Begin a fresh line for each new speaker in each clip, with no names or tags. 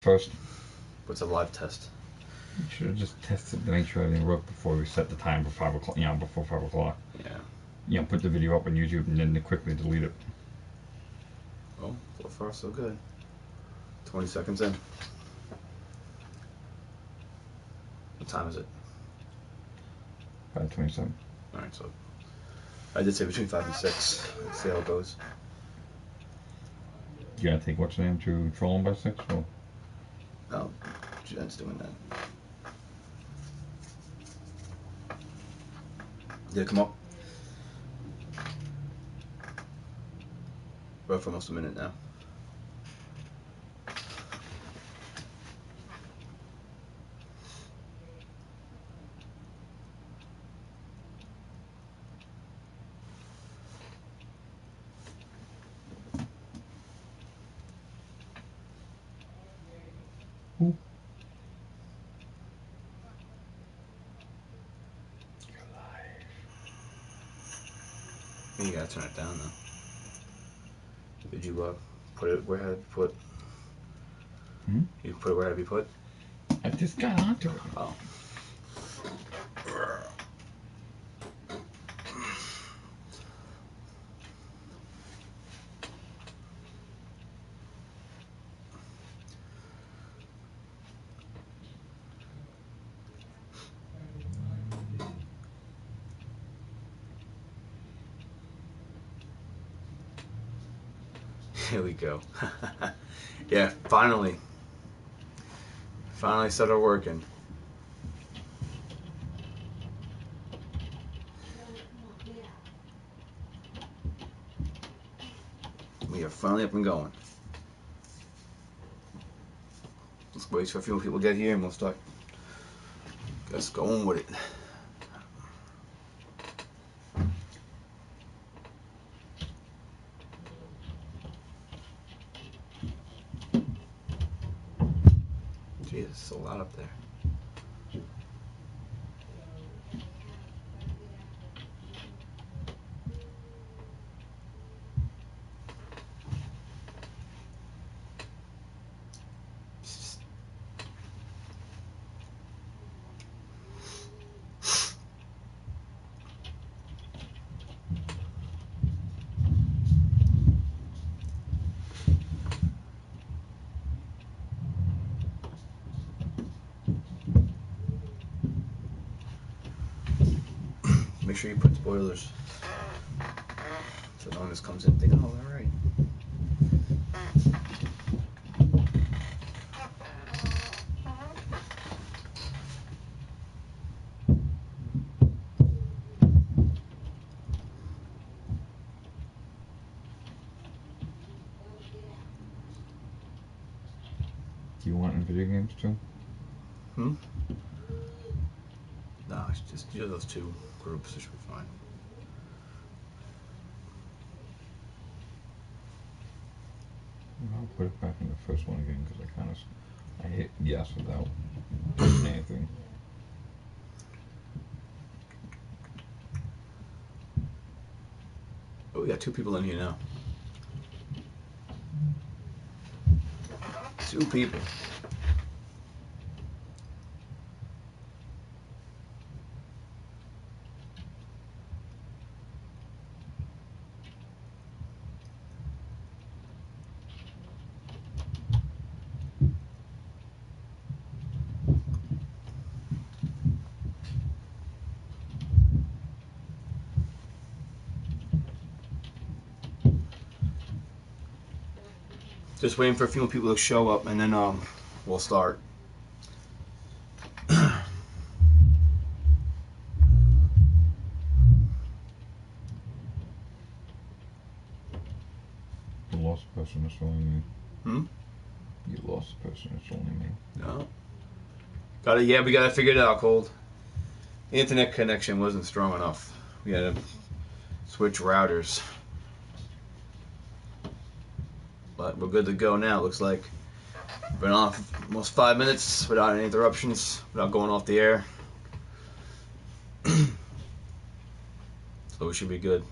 first.
What's a live test?
You should have just tested to make sure everything worked before we set the time for 5 o'clock. Before 5 o'clock.
Yeah.
Put the video up on YouTube and then quickly delete it.
Well, so far so good. 20 seconds in. What time is it?
5:27.
Alright, so I did say between 5 and 6. Let's see how it goes.
You gotta take what's name to troll him by 6? Or?
Oh, Jen's doing that. Did it come up? We're for almost a minute now.
Ooh. You're live.
You gotta turn it down though. Did you put it where it had to be put? You put it where it had to be put?
I just got onto it.
Oh. Here we go. Yeah, finally started working. We are finally up and going. Let's wait for a few people to get here and we'll start just going with it. Jesus, it's a lot up there. Make sure you put spoilers so no one just comes in thinking, oh, all right.
Do you want in video games too?
No, it's just those two groups. It should be fine.
I'll put it back in the first one again because I hit yes without doing anything.
Oh, we got 2 people in here now. 2 people. Just waiting for a few more people to show up and then we'll start.
The lost person is only me. You lost person is only me.
No. Got it. Yeah, we gotta figure it out, Cold. The internet connection wasn't strong enough. We had to switch routers. But we're good to go now. Looks like been on for almost 5 minutes without any interruptions, without going off the air. So we should be good.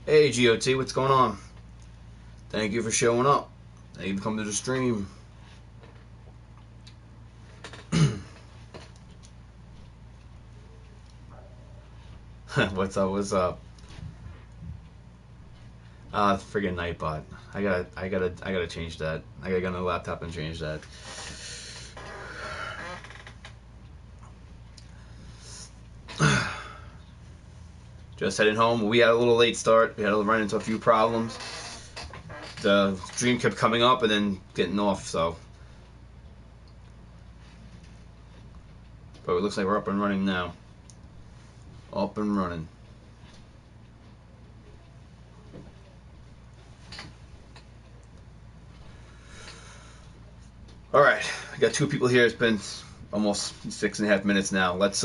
Hey GOT, what's going on? Thank you for showing up. Thank you for coming to the stream. What's up? What's up? Friggin' Nightbot. I gotta change that. I gotta get on the laptop and change that. Just heading home. We had a little late start. We had to run into a few problems. The stream kept coming up and then getting off, so. But it looks like we're up and running now. Up and running. Alright, I got two people here. It's been almost 6.5 minutes now. Let's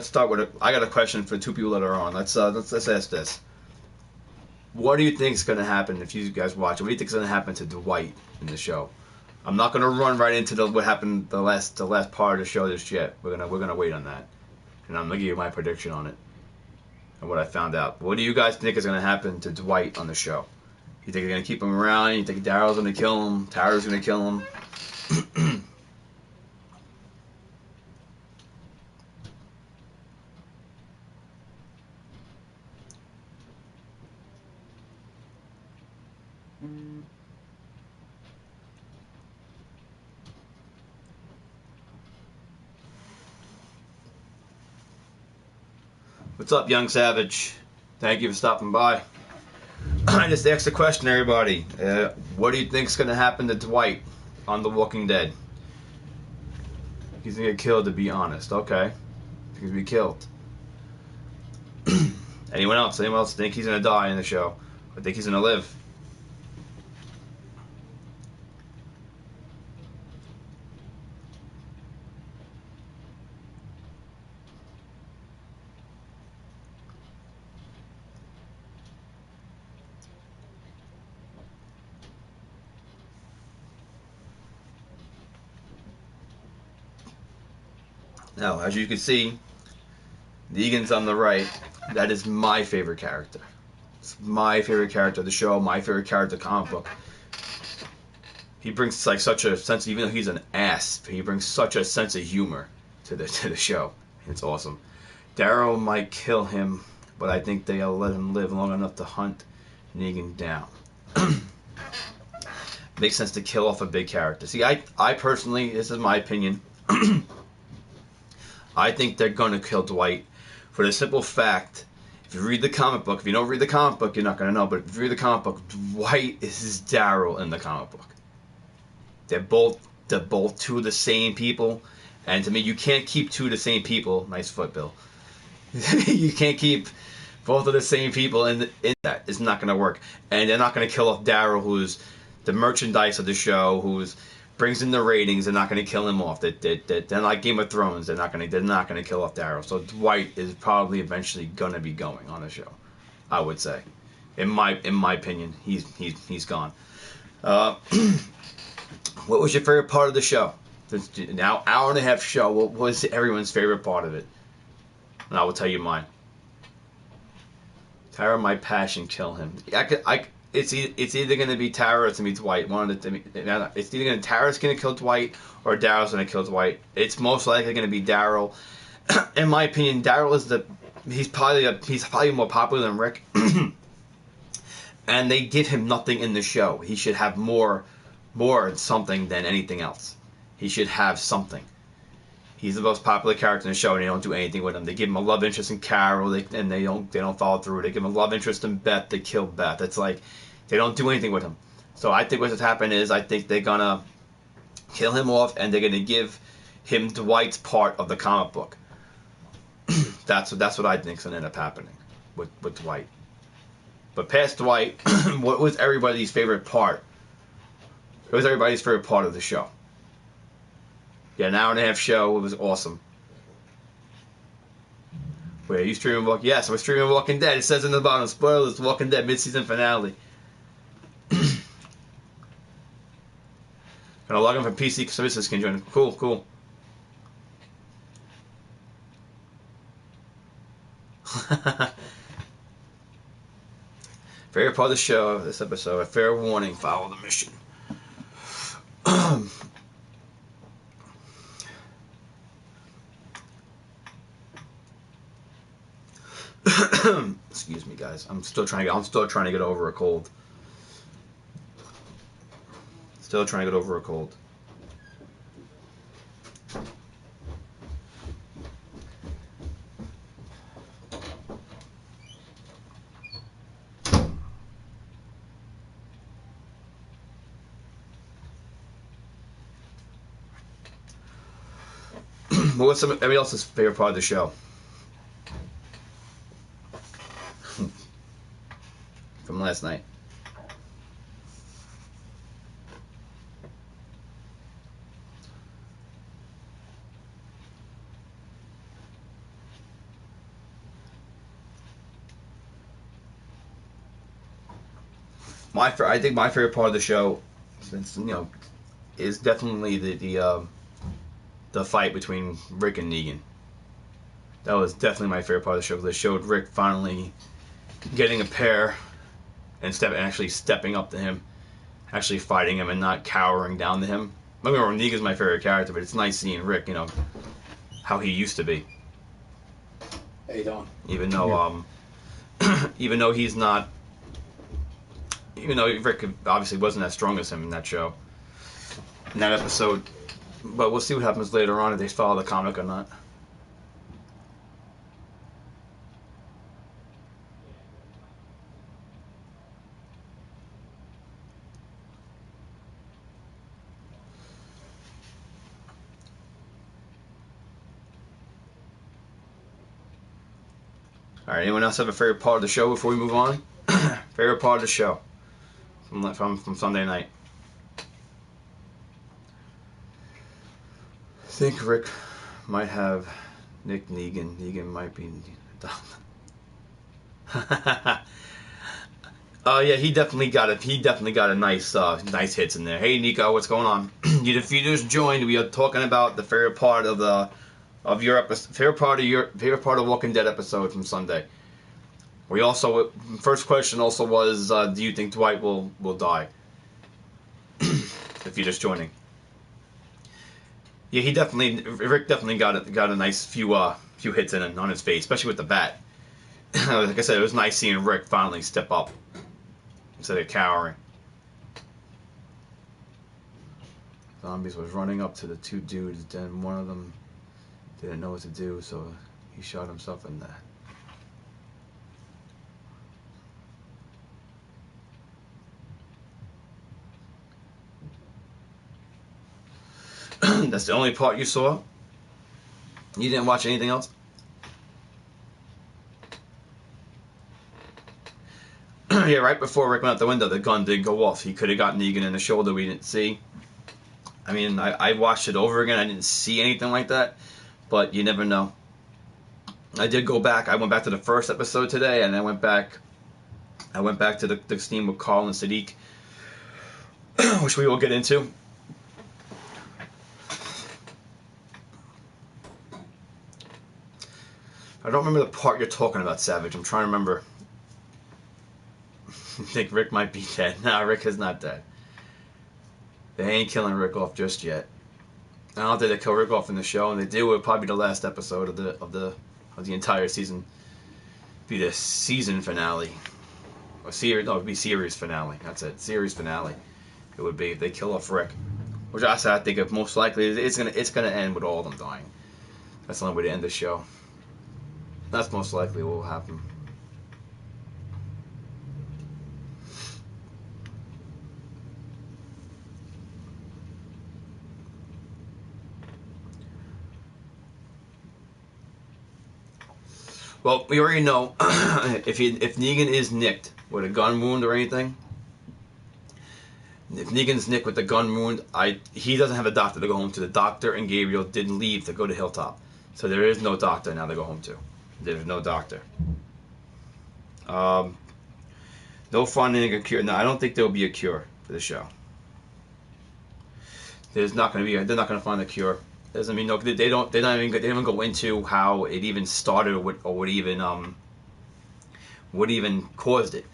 start with I got a question for two people that are on. Let's ask this. What do you think is going to happen if you guys watch it? What do you think is going to happen to Dwight in the show? I'm not going to run right into what happened the last part of the show just yet. We're gonna wait on that, and I'm gonna give you my prediction on it and what I found out. What do you guys think is going to happen to Dwight on the show? You think they're going to keep him around? You think Daryl's going to kill him? Tara's going to kill him? What's up, Young Savage? Thank you for stopping by. I just asked a question, everybody. What do you think is going to happen to Dwight on The Walking Dead? He's going to get killed, to be honest. Okay. He's going to be killed. Anyone else? Anyone else think he's going to die in the show? Or think he's going to live? Now, as you can see, Negan's on the right. That is my favorite character. It's my favorite character of the show, my favorite character of the comic book. He brings like such a sense, even though he's an ass, he brings such a sense of humor to the show. It's awesome. Daryl might kill him, but I think they'll let him live long enough to hunt Negan down. Makes sense to kill off a big character. See, I personally, this is my opinion, I think they're going to kill Dwight for the simple fact, if you read the comic book, if you don't read the comic book, you're not going to know, but if you read the comic book, Dwight is Daryl in the comic book. They're both two of the same people, and to me, you can't keep two of the same people. Nice foot, Bill. You can't keep both of the same people in that. It's not going to work. And they're not going to kill off Daryl, who's the merchandise of the show, who's brings in the ratings. They're not going to kill him off. They're like Game of Thrones. They're not going to kill off Daryl. So Dwight is probably eventually going to be going on the show. I would say, in my opinion, he's gone. What was your favorite part of the show? Now hour and a half show. What was everyone's favorite part of it? And I will tell you mine. Tara, my passion, kill him. It's either going to be Tara or it's going to be Dwight. It's either Tara's going to kill Dwight or Daryl's going to kill Dwight. It's most likely going to be Daryl. In my opinion, Daryl is he's probably more popular than Rick. And they give him nothing in the show. He should have more something than anything else. He should have something. He's the most popular character in the show, and they don't do anything with him. They give him a love interest in Carol, and they don't follow through. They give him a love interest in Beth. They kill Beth. It's like they don't do anything with him. So I think what's happened is I think they're gonna kill him off, and they're gonna give him Dwight's part of the comic book. That's what I think is gonna end up happening with Dwight. But past Dwight, what was everybody's favorite part? It was everybody's favorite part of the show. Yeah, an hour and a half show. It was awesome. Wait, are you streaming Walking? Yes, we're streaming Walking Dead. It says in the bottom, spoilers, Walking Dead mid-season finale. Gonna log in from PC services can join. Cool. favorite part of the show, this episode, a fair warning, follow the mission. Excuse me, guys. I'm still trying to get over a cold. Still trying to get over a cold. But what's everybody else's favorite part of the show? From last night. I think my favorite part of the show, since is definitely the fight between Rick and Negan. That was definitely my favorite part of the show. They showed Rick finally getting a pair and actually stepping up to him, actually fighting him and not cowering down to him. Don't get me wrong, Negan's my favorite character, but it's nice seeing Rick, how he used to be.
How you doing?
Even though he's not, even though Rick obviously wasn't as strong as him in that show, in that episode. But we'll see what happens later on if they follow the comic or not. Alright, anyone else have a favorite part of the show before we move on? Favorite part of the show from Sunday night. I think Rick might have Nick Negan. Negan might be yeah, he definitely got it. He definitely got a nice hits in there. Hey Nico, what's going on? If you just joined, we are talking about the favorite part of your episode, favorite part of Walking Dead episode from Sunday. We also, first question also was, do you think Dwight will die? If you're just joining. Yeah, Rick definitely got a nice few hits on his face, especially with the bat. Like I said, it was nice seeing Rick finally step up instead of cowering. Zombies was running up to the two dudes, then one of them didn't know what to do, so he shot himself in the... That's the only part you saw? You didn't watch anything else? Yeah, right before Rick went out the window, the gun did go off. He could have gotten Negan in the shoulder we didn't see. I mean, I watched it over again. I didn't see anything like that, but you never know. I did go back. I went back to the first episode today, and I went back to the scene with Carl and Sadiq, which we will get into. I don't remember the part you're talking about, Savage. I'm trying to remember. I think Rick might be dead. Nah, Rick is not dead. They ain't killing Rick off just yet. I don't think they kill Rick off in the show, and they do. It would probably be the last episode of the entire season. Be the season finale, or series. No, it would be series finale. That's it, series finale. It would be if they kill off Rick, which I think of most likely it's gonna end with all of them dying. That's the only way to end the show. That's most likely what will happen. Well, we already know if Negan is nicked with a gun wound or anything. If Negan's nicked with a gun wound, he doesn't have a doctor to go home to. The doctor and Gabriel didn't leave to go to Hilltop, so there is no doctor now to go home to. There's no doctor. No finding a cure. No, I don't think there will be a cure for the show. There's not going to be. They're not going to find a cure. Doesn't mean no. They don't even go into how it even started or what even caused it.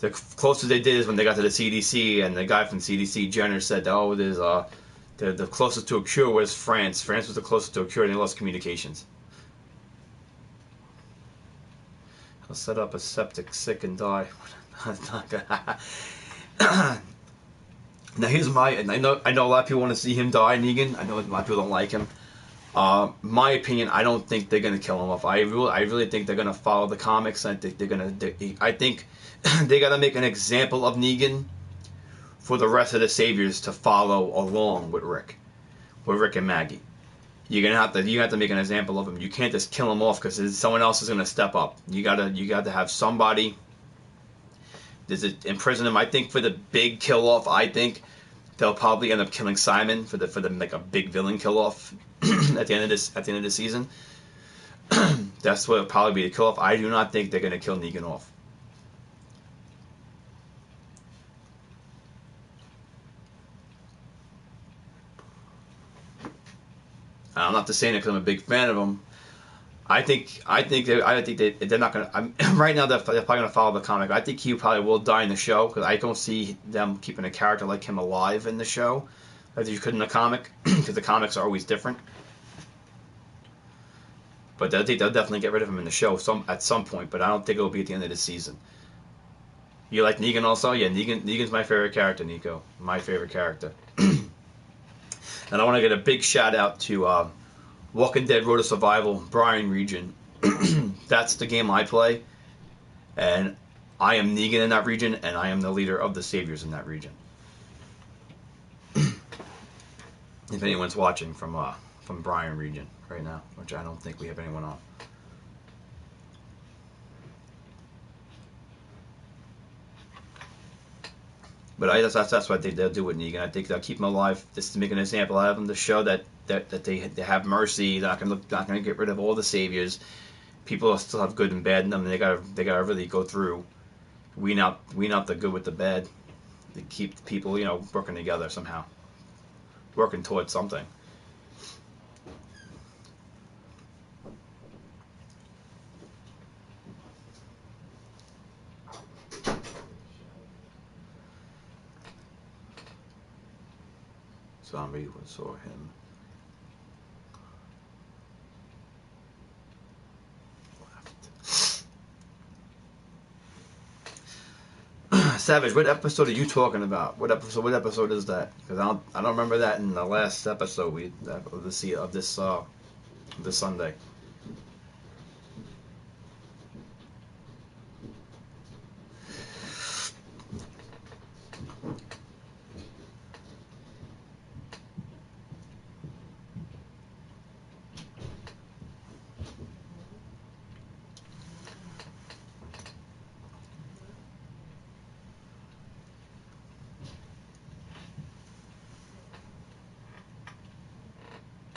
The closest they did is when they got to the CDC, and the guy from CDC, Jenner, said, "Oh, there's the closest to a cure was France. France was the closest to a cure, and they lost communications." He'll set up a septic, sick, and die. Now here's my, and I know a lot of people want to see him die, Negan. I know a lot of people don't like him. My opinion, I don't think they're gonna kill him off. I really think they're gonna follow the comics. I think I think they gotta make an example of Negan for the rest of the Saviors to follow along with Rick and Maggie. You have to make an example of him. You can't just kill him off because someone else is gonna step up. You gotta have somebody. Imprison him. I think for the big kill off, I think they'll probably end up killing Simon for the like a big villain kill off at the end of the season. That's what will probably be the kill off. I do not think they're gonna kill Negan off. I'm not just saying it because I'm a big fan of him. I think they're not gonna. Right now they're probably gonna follow the comic. I think he probably will die in the show because I don't see them keeping a character like him alive in the show, as you could in the comic, because the comics are always different. But I think they'll definitely get rid of him in the show at some point. But I don't think it'll be at the end of the season. You like Negan also? Yeah, Negan's my favorite character, Nico. My favorite character. And I want to get a big shout out to Walking Dead Road to Survival, Bryan region. That's the game I play. And I am Negan in that region, and I am the leader of the Saviors in that region. If anyone's watching from Bryan region right now, which I don't think we have anyone on. But that's what they'll do with Negan. I think they'll keep him alive just to make an example out of him, to show that they have mercy. They're not gonna get rid of all the Saviors. People still have good and bad in them. They gotta really go through, wean out the good with the bad, to keep people working together somehow, working towards something. Zombie saw him. Savage, what episode are you talking about? What episode is that? Because I don't remember that in the last episode of this Sunday.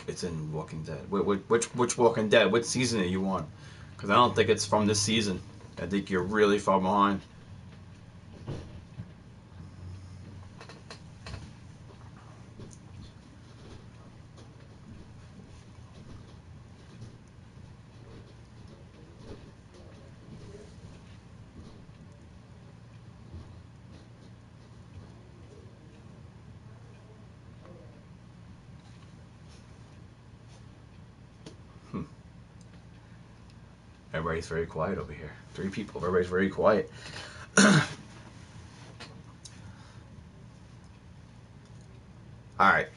It's in Walking Dead. Which Walking Dead? Which season are you on? Because I don't think it's from this season. I think you're really far behind. Everybody's very quiet over here. 3 people. Everybody's very quiet. Alright.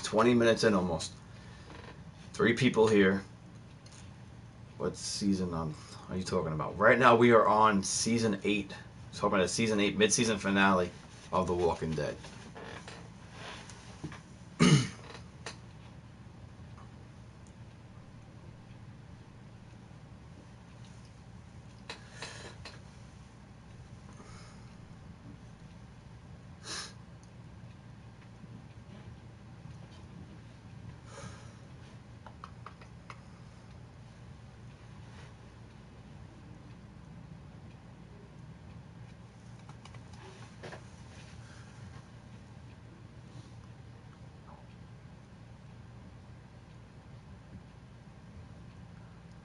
20 minutes in almost. 3 people here. What season are you talking about? Right now we are on season 8. Talking about the season 8 mid-season finale of The Walking Dead.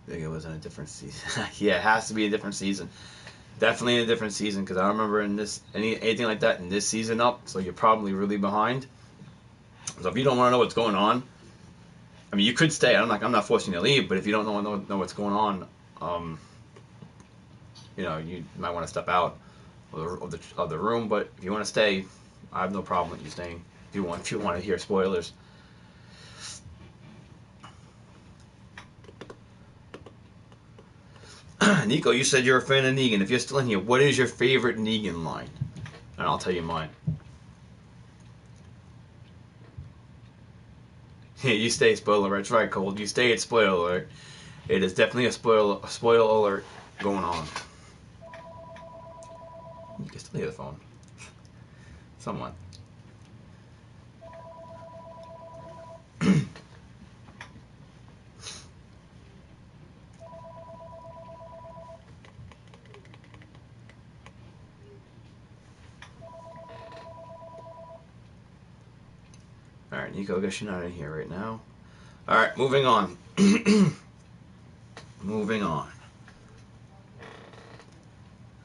I think it was in a different season. Yeah, it has to be a different season. Definitely in a different season, because I don't remember in this anything like that in this season up. So you're probably really behind. So if you don't want to know what's going on, I mean, you could stay. I'm not forcing you to leave, but if you don't know what's going on, you might want to step out of the room. But if you want to stay, I have no problem with you staying. If you want to hear spoilers. Nico, you said you're a fan of Negan. If you're still in here, what is your favorite Negan line? And I'll tell you mine. Yeah, you stay, spoiler alert. That's right, Cold. You stay at spoiler alert. It is definitely a spoil alert going on. You can still hear the phone. Somewhat. Alright, Nico, I guess you're not in here right now. Alright, moving on. Moving on.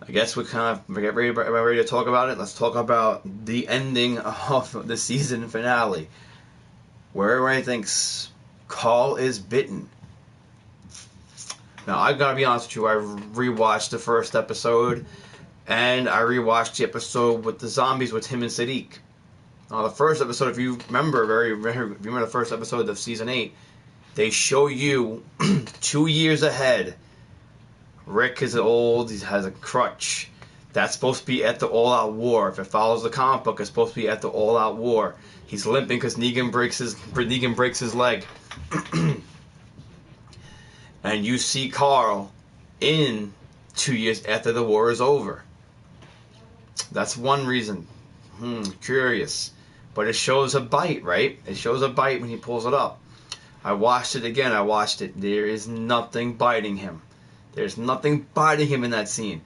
I guess we kind of get ready to talk about it. Let's talk about the ending of the season finale, where everybody thinks Carl is bitten. Now, I've got to be honest with you, I rewatched the first episode, and I rewatched the episode with the zombies with him and Sadiq. The first episode, if you remember the first episode of season 8, they show you 2 years ahead. Rick is old, he has a crutch. That's supposed to be at the all-out war. If it follows the comic book, it's supposed to be at the all-out war. He's limping because Negan breaks his leg. And you see Carl in 2 years after the war is over. That's one reason. Curious. But it shows a bite, right? It shows a bite when he pulls it up. I watched it again. There is nothing biting him. There's nothing biting him in that scene.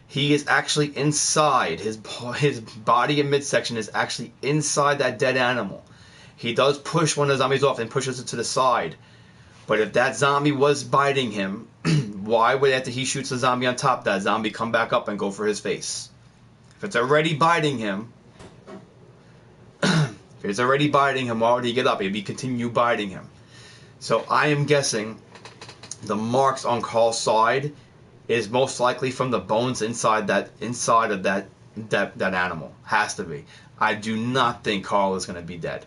He is actually inside. His body and midsection is actually inside that dead animal. He does push one of the zombies off and pushes it to the side. But if that zombie was biting him, why would after he shoots the zombie on top, that zombie come back up and go for his face? If it's already biting him, why would he get up? He'd be continue biting him. So I am guessing the marks on Carl's side is most likely from the bones inside of that animal. Has to be. I do not think Carl is going to be dead.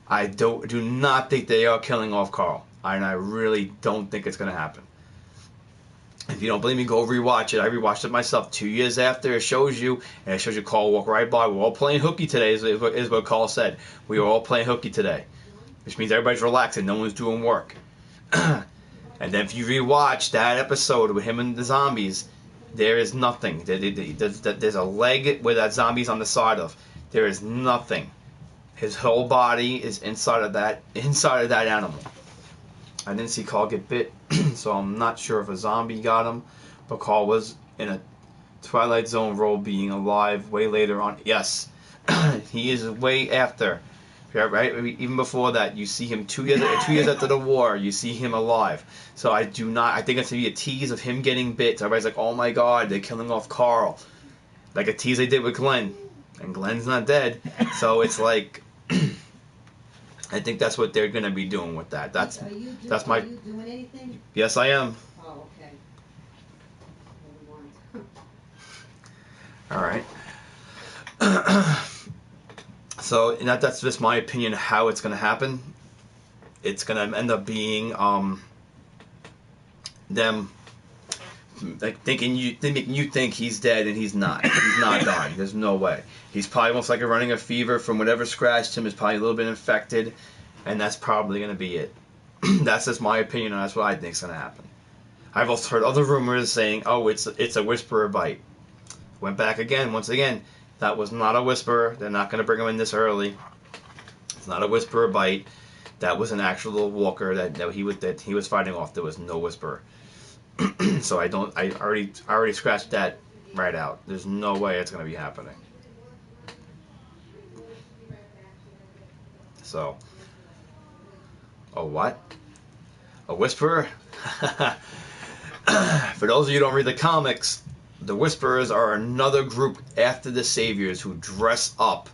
I do not think they are killing off Carl. And I really don't think it's going to happen. If you don't believe me, go rewatch it. I rewatched it myself 2 years after. It shows you Carl walk right by. We're all playing hooky today, is what Carl said. We are all playing hooky today. Which means everybody's relaxing. No one's doing work. And then if you rewatch that episode with him and the zombies, there is nothing. There's a leg where that zombie's on the side of. There is nothing. His whole body is inside of that animal. I didn't see Carl get bit, so I'm not sure if a zombie got him, but Carl was in a Twilight Zone role being alive way later on. Yes, he is way after. Right? Even before that, you see him 2 years after the war, you see him alive. So I think it's going to be a tease of him getting bit. So everybody's like, oh my god, they're killing off Carl. Like a tease they did with Glenn. And Glenn's not dead. So it's like... I think that's what they're going to be doing with that. Are you doing anything? Yes, I am. Oh, okay. All right. So that's just my opinion how it's going to happen. It's going to end up being them like making you think he's dead and he's not. He's not dying. There's no way. He's probably almost like running a fever from whatever scratched him. Is probably a little bit infected, and that's probably going to be it. That's just my opinion, and that's what I think is going to happen. I've also heard other rumors saying, "Oh, it's a whisperer bite." Went back again. Once again, that was not a whisperer. They're not going to bring him in this early. It's not a whisperer bite. That was an actual walker that he was fighting off. There was no whisperer. So I already scratched that right out. There's no way it's going to be happening. So, a what? A whisperer? For those of you who don't read the comics, The Whisperers are another group after the Saviors who dress up.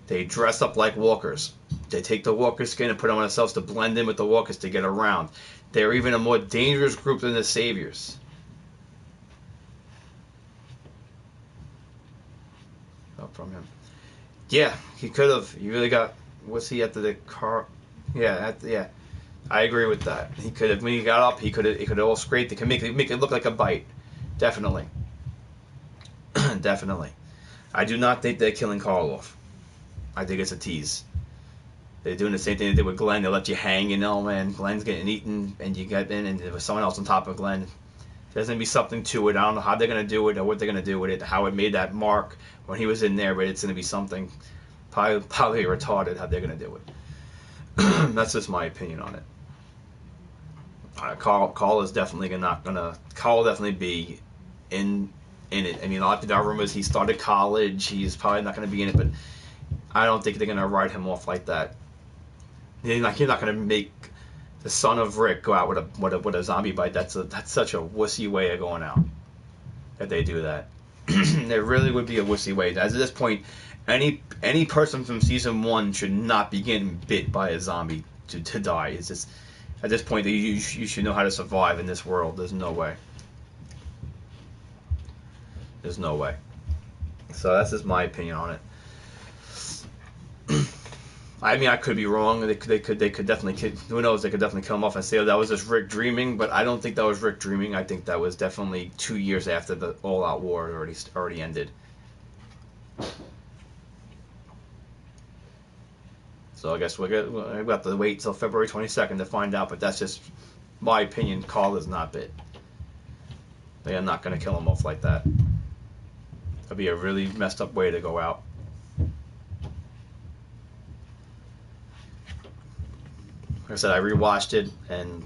They dress up like walkers. They take the walker skin and put it on themselves to blend in with the walkers to get around. They're even a more dangerous group than the Saviors. Up from him. Yeah, he could have. He really got. Was he after the car? Yeah, yeah. I agree with that. He could have. When he got up, he could have. He could have all scraped. They can make it look like a bite. Definitely. Definitely. I do not think they're killing Carl off. I think it's a tease. They're doing the same thing they did with Glenn. They let you hang, man. Glenn's getting eaten, and you get in, and there was someone else on top of Glenn. There's going to be something to it. I don't know how they're going to do it or what they're going to do with it, how it made that mark when he was in there, but it's going to be something probably retarded how they're going to do it. That's just my opinion on it. Carl is definitely not going to... Carl will definitely be in it. I mean, a lot of people rumors he started college. He's probably not going to be in it, but I don't think they're going to write him off like that. You're not going to make the son of Rick go out with a zombie bite. That's such a wussy way of going out. If they do that, there really would be a wussy way. As at this point, any person from season 1 should not be getting bit by a zombie to die. It's just at this point you should know how to survive in this world. There's no way. There's no way. So that's just my opinion on it. I mean, I could be wrong. They could definitely kill. Who knows? They could definitely kill him off and say, "Oh, that was just Rick dreaming." But I don't think that was Rick dreaming. I think that was definitely 2 years after the all-out war already ended. So I guess we've got to wait till February 22nd to find out. But that's just my opinion. Carl is not bit. They are not going to kill him off like that. That'd be a really messed up way to go out. Like I said, I rewatched it, and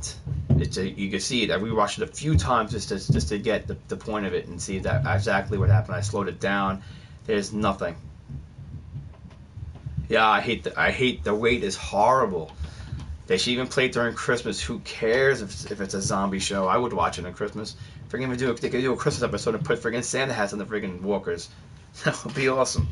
you can see it. I rewatched it a few times just to get the point of it and see that exactly what happened. I slowed it down. There's nothing. Yeah, I hate the wait is horrible. They should even play it during Christmas. Who cares if it's a zombie show? I would watch it on Christmas. They could do a Christmas episode and put friggin' Santa hats on the friggin' walkers. That would be awesome.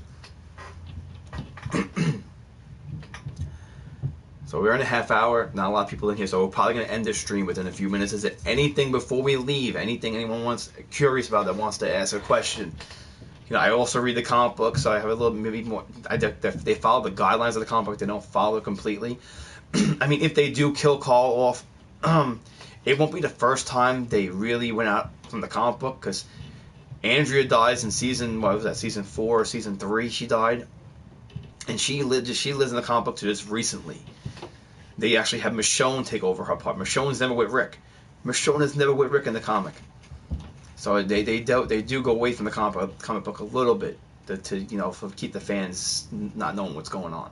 So we're in a half hour. Not a lot of people in here, so we're probably going to end this stream within a few minutes. Is there anything before we leave? Anything anyone curious about that wants to ask a question? You know, I also read the comic book, so I have a little maybe more. They follow the guidelines of the comic book. They don't follow it completely. I mean, if they do kill Carl off, it won't be the first time they really went out from the comic book, because Andrea dies in season 4 or season 3? She died, and she lives in the comic book to just recently. They actually have Michonne take over her part. Michonne's never with Rick. Michonne is never with Rick in the comic. So they do go away from the comic book a little bit to keep the fans not knowing what's going on.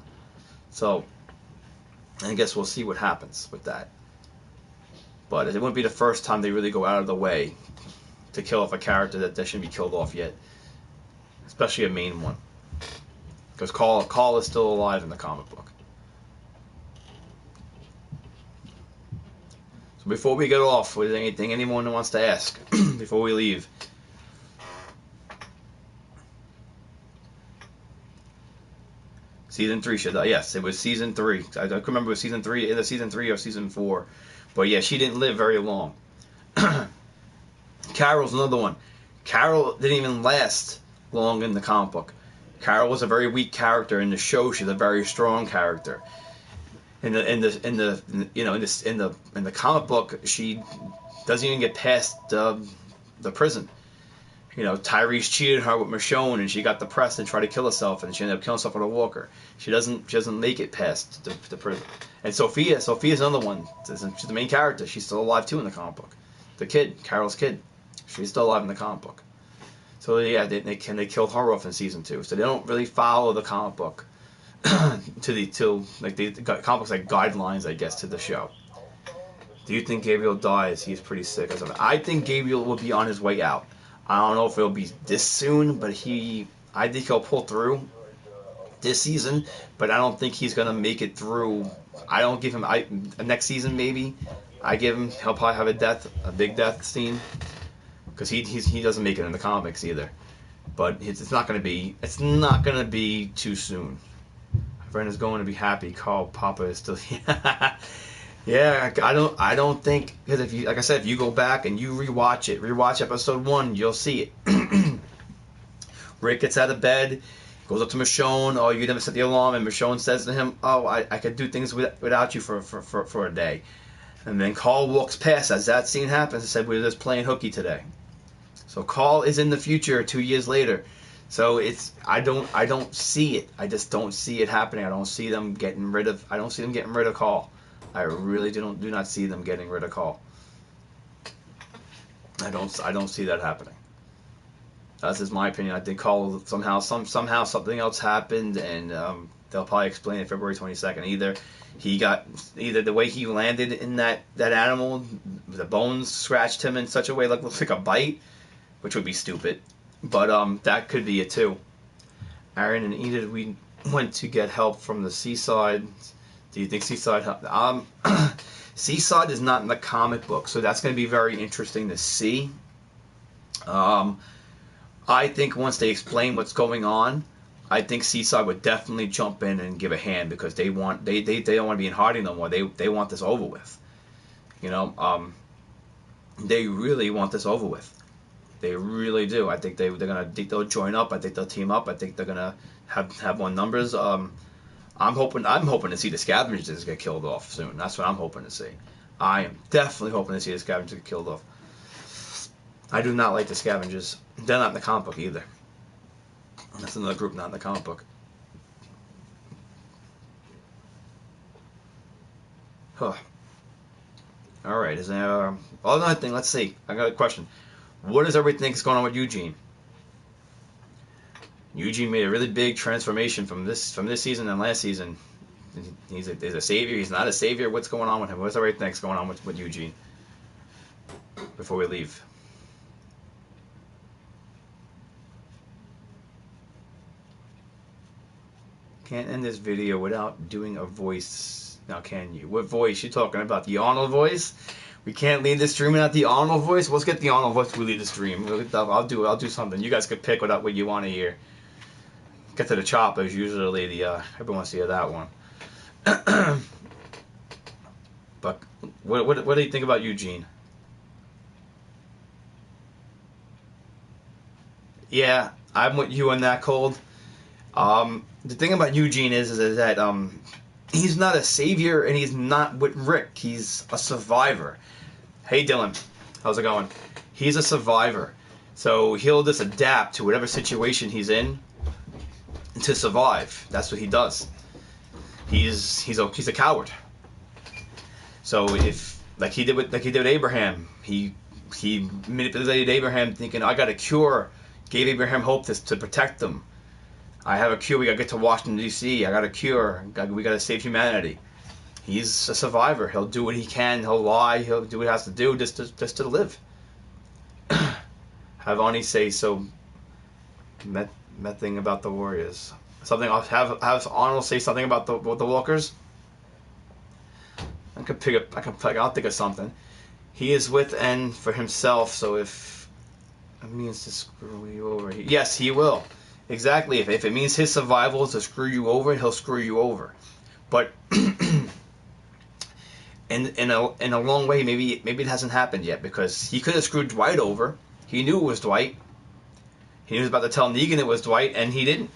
So I guess we'll see what happens with that. But it wouldn't be the first time they really go out of the way to kill off a character that shouldn't be killed off yet, especially a main one. Because Carl is still alive in the comic book. So before we get off, is there anything anyone wants to ask before we leave? Season 3 should die. Yes, it was season 3. I don't remember if it was season 3, either season 3 or season 4. But yeah, she didn't live very long. Carol's another one. Carol didn't even last long in the comic book. Carol was a very weak character. In the show, she's a very strong character. In the comic book, she doesn't even get past the prison. You know, Tyrese cheated her with Michonne, and she got depressed and tried to kill herself, and she ended up killing herself with a walker. She doesn't make it past the prison. And Sophia's another one. She's the main character. She's still alive too in the comic book. The kid, Carol's kid, she's still alive in the comic book. So yeah, they killed her off in season 2. So they don't really follow the comic book the comic books like guidelines, I guess, to the show. Do you think Gabriel dies? He's pretty sick or something. I think Gabriel will be on his way out. I don't know if it'll be this soon, but I think he'll pull through this season, but I don't think he's gonna make it through. I don't give him next season maybe. He'll probably have a big death scene, because he doesn't make it in the comics either. But it's not going to be too soon. Brenda's going to be happy. Carl Papa is still yeah. I don't think, because if you, like I said, if you go back and you rewatch episode 1, you'll see it. Rick gets out of bed, goes up to Michonne. Oh, you never set the alarm, and Michonne says to him, "Oh, I could do things without you for a day." And then Carl walks past as that scene happens and said, "We were just playing hooky today." So Carl is in the future 2 years later. So I don't see it. I just don't see it happening. I don't see them getting rid of Carl. I really do not see them getting rid of Carl. I don't see that happening. That's just my opinion. I think Carl somehow something else happened, and they'll probably explain it February 22nd. Either the way he landed in that animal, the bones scratched him in such a way like looks like a bite, which would be stupid. But that could be it too. Aaron and Enid, we went to get help from the Seaside. Do you think Seaside helped? Seaside is not in the comic book, so that's going to be very interesting to see. I think once they explain what's going on, I think Seaside would definitely jump in and give a hand, because they don't want to be in hiding no more. They want this over with. They really want this over with. They really do. I think they'll join up. I think they'll team up. I think they're gonna have more numbers. I'm hoping to see the Scavengers get killed off soon. That's what I'm hoping to see. I am definitely hoping to see the Scavengers get killed off. I do not like the Scavengers. They're not in the comic book either. That's another group not in the comic book. Huh. All right. Is there another thing? Let's see. I got a question. What does everybody think is going on with Eugene? Eugene made a really big transformation from this season and last season. He's a savior. He's not a savior. What's going on with him? What's everybody think is going on with Eugene? Before we leave. Can't end this video without doing a voice. Now, can you? What voice you talking about? The Arnold voice? We can't leave the stream without the Arnold voice. Let's get the Arnold voice. We leave the stream. I'll do something. You guys can pick what you want to hear. Get to the choppers. Usually everyone wants to hear that one. But what do you think about Eugene? Yeah, I'm with you on that, Cold. The thing about Eugene is that he's not a savior, and he's not with Rick. He's a survivor. Hey, Dylan. How's it going? He's a survivor. So he'll just adapt to whatever situation he's in to survive. That's what he does. He's a coward. So if like he did with Abraham, he manipulated Abraham, thinking I got a cure. Gave Abraham hope to protect them. I have a cure. We got to get to Washington, D.C. I got a cure. We got to save humanity. He's a survivor. He'll do what he can. He'll lie. He'll do what he has to do just to live. Have Ani say so. Met thing about the Warriors. Something. Have Arnold say something about the Walkers. I'll think of something. He is with and for himself. So if it means to screw you over, yes, he will. Exactly. If it means his survival is to screw you over, he'll screw you over. But in a long way, maybe it hasn't happened yet, because he could have screwed Dwight over. He knew it was Dwight. He was about to tell Negan it was Dwight, and he didn't.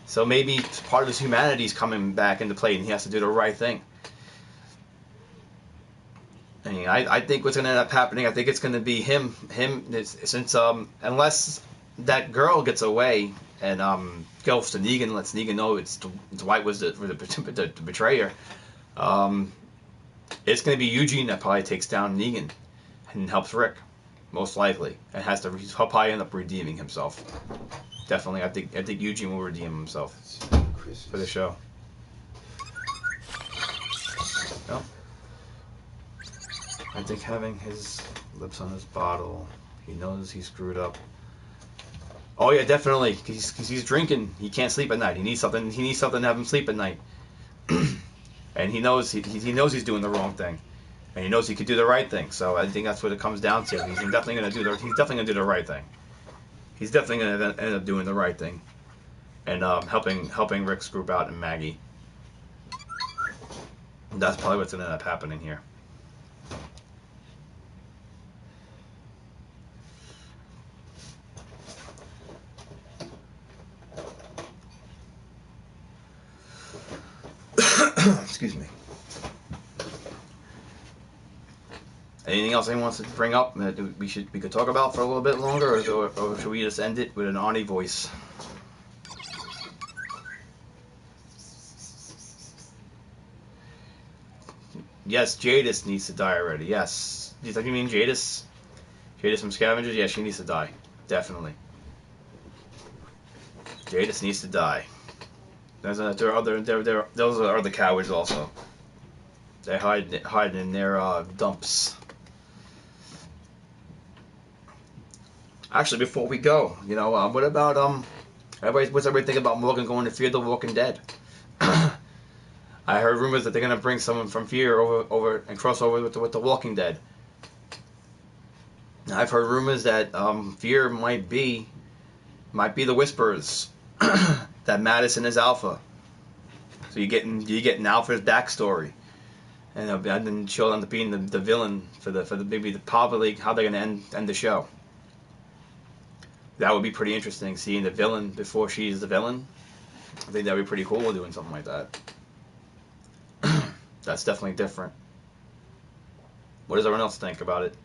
So maybe part of his humanity is coming back into play, and he has to do the right thing. I mean, I think what's going to end up happening, I think it's going to be him. Since unless that girl gets away and goes to Negan, lets Negan know Dwight was the betrayer. It's going to be Eugene that probably takes down Negan and helps Rick, most likely, and he'll probably end up redeeming himself. Definitely, I think Eugene will redeem himself for the show. No. I think having his lips on his bottle, he knows he screwed up. Oh yeah, definitely. Cause he's drinking. He can't sleep at night. He needs something. He needs something to have him sleep at night. And he knows he's doing the wrong thing. and he knows he could do the right thing. So I think that's what it comes down to. He's definitely going to do the right thing. He's definitely going to end up doing the right thing, and helping Rick's group out and Maggie. And that's probably what's going to end up happening here. Excuse me. Anything else anyone wants to bring up that we could talk about for a little bit longer, or should we just end it with an Arnie voice? Yes, Jadis needs to die already. Yes. Do you think you mean Jadis? Jadis from Scavengers? Yeah, she needs to die. Definitely. Jadis needs to die. Those are the cowards also. They hide in their dumps. Actually, before we go, what about what's everybody think about Morgan going to Fear the Walking Dead? I heard rumors that they're gonna bring someone from Fear over and cross over with the Walking Dead. I've heard rumors that Fear might be the Whisperers. That Madison is Alpha. So you're getting Alpha's backstory, and then she'll end up being the villain for probably how they're gonna end the show. That would be pretty interesting, seeing the villain before she's the villain. I think that would be pretty cool doing something like that. That's definitely different. What does everyone else think about it?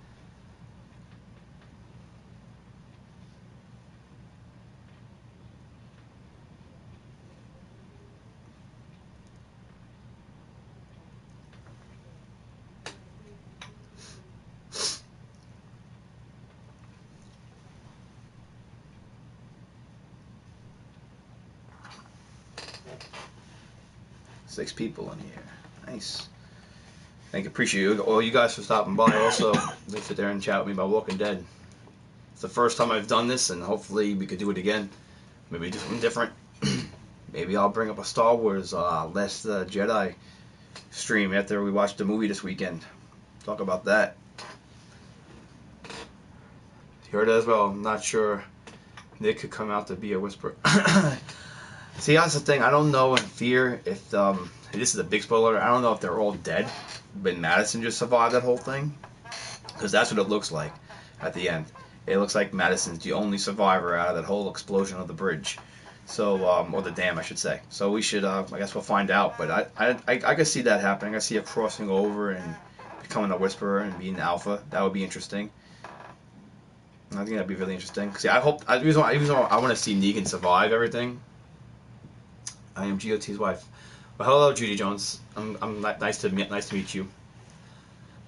Six people in here. Nice. Appreciate all you guys for stopping by. Also, they sit there and chat with me about Walking Dead. It's the first time I've done this, and hopefully we could do it again. Maybe do something different. Maybe I'll bring up a Star Wars Last Jedi stream after we watch the movie this weekend. Talk about that. You heard it as well. I'm not sure Nick could come out to be a Whisperer. See, that's the thing. I don't know in Fear if this is a big spoiler. I don't know if they're all dead, but Madison just survived that whole thing, because that's what it looks like at the end. It looks like Madison's the only survivor out of that whole explosion of the bridge, so or the dam, I should say. So we should, I guess we'll find out. But I could see that happening. I see her crossing over and becoming a Whisperer and being Alpha. That would be interesting. I think that'd be really interesting. See, I hope. I want to see Negan survive everything. I am GOT's wife. Well, hello, Judy Jones. I'm nice to meet you.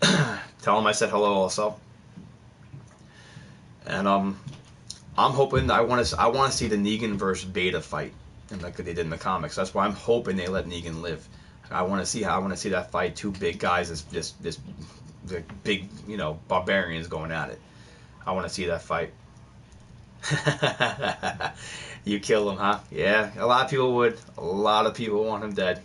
Tell him I said hello also. And I'm hoping I want to see the Negan versus Beta fight, and like they did in the comics. That's why I'm hoping they let Negan live. I want to see that fight. Two big guys, this big barbarians going at it. I want to see that fight. You kill him, huh? Yeah, a lot of people would. A lot of people want him dead.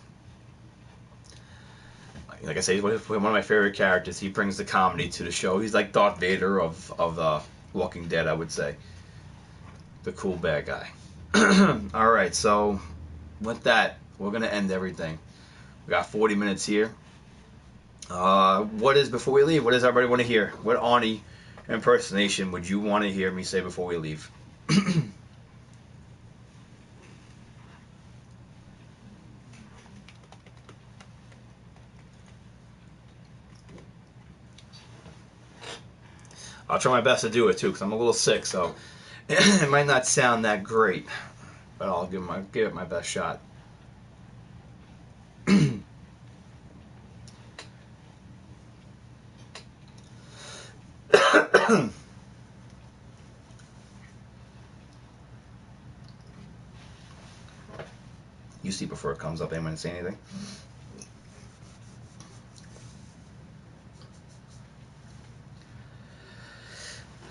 Like I say, he's one of my favorite characters. He brings the comedy to the show. He's like Darth Vader of Walking Dead, I would say. The cool bad guy. Alright, so with that, we're going to end everything. We got 40 minutes here. Before we leave, what does everybody want to hear? What Arnie impersonation would you want to hear me say before we leave? I'll try my best to do it too, because I'm a little sick, so it might not sound that great, but I'll give it my best shot. You see before it comes up, anyone say anything?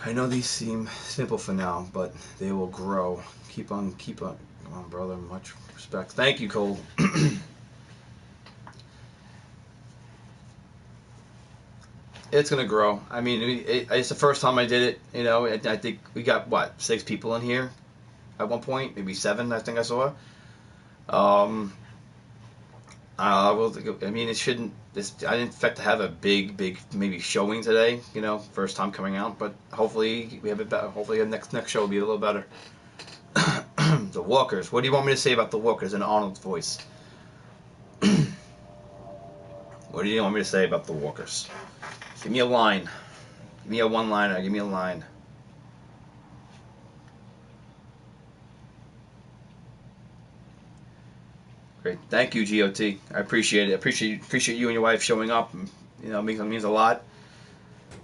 I know these seem simple for now, but they will grow. Keep on. Come on, brother. Much respect. Thank you, Cole. It's gonna grow. I mean, it's the first time I did it. You know, I think we got what 6 people in here at one point, maybe 7. I think I saw. I mean, it shouldn't. I didn't expect to have a big maybe showing today. You know, first time coming out, but hopefully we have it better. Hopefully the next show will be a little better. The Walkers. What do you want me to say about the Walkers in Arnold's voice? What do you want me to say about the Walkers? Give me a line. Give me a one-liner. Give me a line. Great. Thank you, GOT. I appreciate it. I appreciate you and your wife showing up. You know, it means a lot.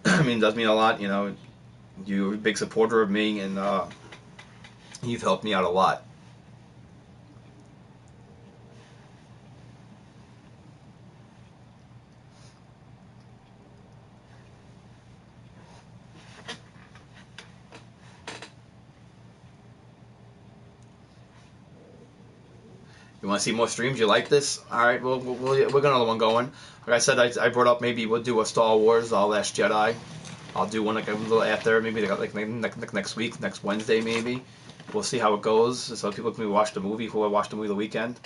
I mean, it does mean a lot. You know, you're a big supporter of me, and you've helped me out a lot. You want to see more streams? You like this? All right, well, we're got another one going. Like I said, I brought up maybe we'll do a Star Wars, Last Jedi. I'll do one like a little after, maybe like next week, next Wednesday maybe. We'll see how it goes, so people can watch the movie who watch the movie the weekend.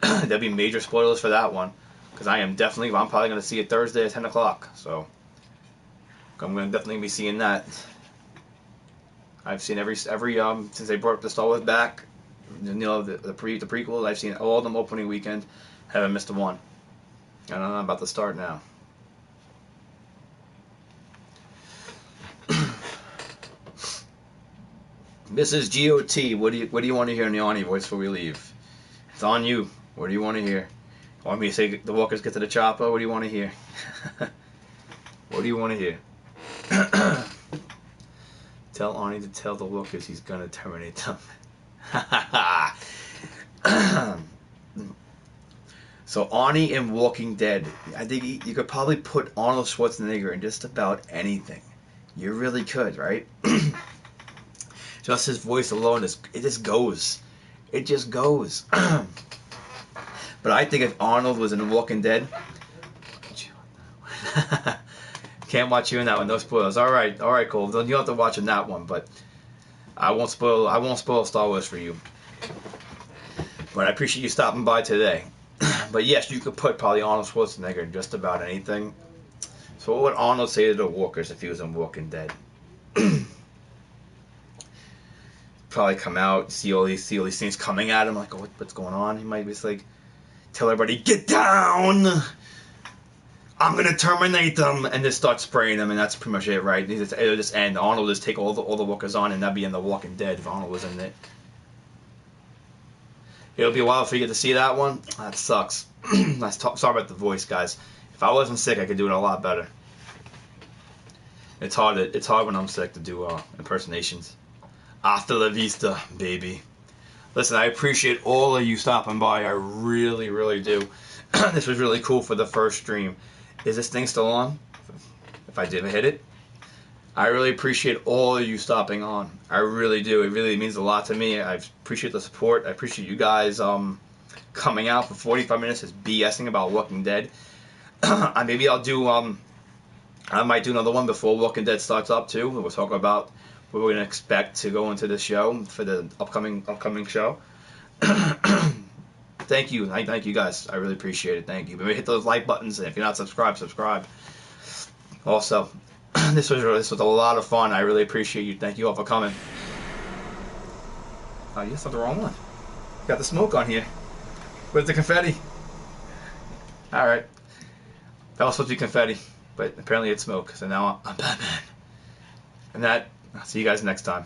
There'll be major spoilers for that one, because I'm probably going to see it Thursday at 10 o'clock. So I'm going to definitely be seeing that. I've seen every since they brought the Star Wars back. You know, the prequels, I've seen all of them opening weekend. Haven't missed a one. And I'm about to start now. Mrs. GOT, what do you want to hear in the Arnie voice before we leave? It's on you. What do you want to hear? Want me to say the Walkers get to the chopper? What do you want to hear? What do you want to hear? Tell Arnie to tell the Walkers he's gonna terminate them. So Arnie in Walking Dead, I think you could probably put Arnold Schwarzenegger in just about anything. You really could, right? Just his voice alone, it just goes. It just goes. But I think if Arnold was in Walking Dead, can't watch you in that one. No spoilers. All right, Cole. You don't have to watch in that one, but I won't spoil Star Wars for you. But I appreciate you stopping by today. But yes, you could put probably Arnold Schwarzenegger in just about anything. So what would Arnold say to the Walkers if he was in Walking Dead? Probably come out, see all these things coming at him, like, oh, what's going on? He might be just like, tell everybody, get down! I'm gonna terminate them, and just start spraying them, and that's pretty much it, right? It'll just end. Arnold will just take all the Walkers on, and that'd be in The Walking Dead if Arnold was in it. It'll be a while for you to see that one. That sucks. Sorry about the voice, guys. If I wasn't sick, I could do it a lot better. It's hard when I'm sick to do impersonations. Hasta la vista, baby. Listen, I appreciate all of you stopping by. I really, really do. This was really cool for the first stream. Is this thing still on? If I did hit it? I really appreciate all of you stopping on. I really do. It really means a lot to me. I appreciate the support. I appreciate you guys coming out for 45 minutes just BSing about Walking Dead. Maybe I'll do I might do another one before Walking Dead starts up too. We'll talk about what we're gonna expect to go into the show for the upcoming show. Thank you. Thank you guys. I really appreciate it. Thank you. Maybe hit those like buttons, and if you're not subscribed, subscribe. Also, this was a lot of fun. I really appreciate you. Thank you all for coming. Oh, you saw the wrong one. Got the smoke on here. Where's the confetti? Alright. That was supposed to be confetti, but apparently it's smoke, so now I'm Batman. And I'll see you guys next time.